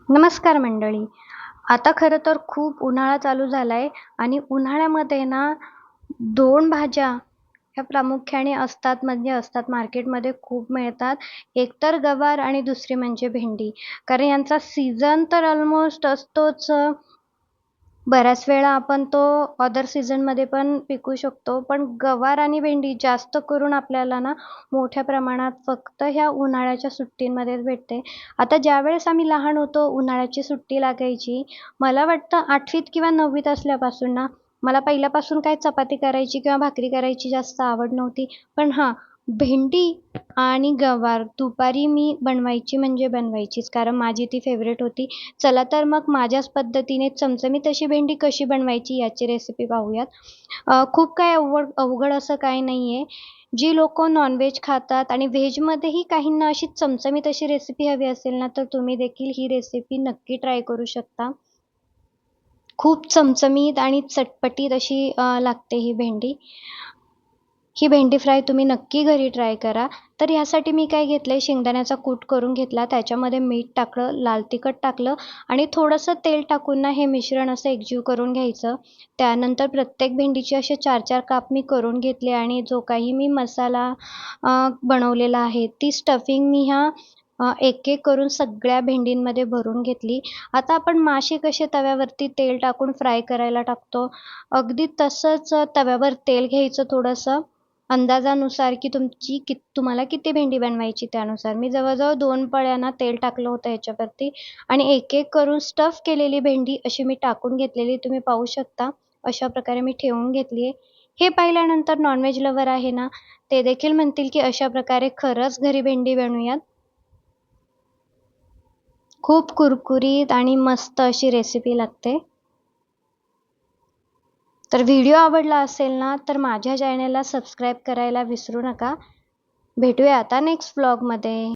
नमस्कार मंडळी. आता खरं तर खूप उन्हाळा चालू झालाय आणि उन्हाळ्यामध्ये ना 2 भाज्या ह्या प्रामुख्याने असतात मार्केटमध्ये खूप मिळतात. एक तर गवार आणि दुसरी म्हणजे भेंडी. कारण यांचा सीझन तर ऑलमोस्ट असतोच. बऱ्याच वेळा आपण तो अदर सीझनमध्ये पण पिकवू शकतो. पण गवार आणि भेंडी जास्त करून आपल्याला ना मोठ्या प्रमाणात फक्त ह्या उन्हाळ्याच्या सुट्टींमध्येच भेटते. आता ज्यावेळेस आम्ही लहान होतो, उन्हाळ्याची सुट्टी लागायची. मला वाटतं 8वीत किंवा 9वीत असल्यापासून ना, मला पहिल्यापासून काही चपाती करायची किंवा भाकरी करायची जास्त आवड नव्हती. पण हां, भेंडी आणि गवार दुपारी मी बनवायची म्हणजे बनवायचीच. कारण माझी ती फेव्हरेट होती. चला तर मग माझ्याच पद्धतीने चमचमीत अशी भेंडी कशी बनवायची याची रेसिपी पाहूयात. खूप काही अवघड असं काही नाहीये. जी लोकं नॉन-व्हेज खातात आणि व्हेजमध्येही काहींना अशी चमचमीत अशी रेसिपी हवी असेल ना, तर तुम्ही देखील ही रेसिपी नक्की ट्राय करू शकता. खूप चमचमीत आणि चटपटीत अशी लागते ही भेंडी. ही भेंडी फ्राय तुम्ही नक्की घरी ट्राय करा. तर ह्यासाठी मी काय घेतलंय, शेंगदाण्याचा कूट करून घेतला. त्याच्यामध्ये मीठ टाकलं, लाल तिखट टाकलं आणि थोडंसं तेल टाकून ना हे मिश्रण असं एकजीव करून घ्यायचं. त्यानंतर प्रत्येक भेंडीचे असे 4-4 काप मी करून घेतले आणि जो काही मी मसाला बनवलेला आहे, ती स्टफिंग मी ह्या एक-एक करून सगळ्या भेंडींमध्ये भरून घेतली. आता आपण मासे कसे तव्यावरती तेल टाकून फ्राय करायला टाकतो, अगदी तसंच तव्यावर तेल घ्यायचं थोडंसं अंदाजानुसार, की तुम्हाला किती भेंडी बनवायची त्यानुसार. मी जवळ-जवळ 2 पळ्या तेल टाकलं होतं ह्याच्यावरती आणि एक-एक करून स्टफ केलेली भेंडी अशी मी टाकून घेतलेली तुम्ही पाहू शकता. अशा प्रकारे मी ठेवून घेतली आहे. हे पाहिल्यानंतर नॉन-व्हेज लव्हर आहे ना, ते देखील म्हणतील, की अशा प्रकारे खरंच घरी भेंडी बनवूयात. खूप कुरकुरीत आणि मस्त अशी रेसिपी लागते. तर व्हिडिओ आवडला असेल ना, तर माझ्या चॅनलला सबस्क्राईब करायला विसरू नका. भेटूया आता नेक्स्ट व्लॉगमध्ये.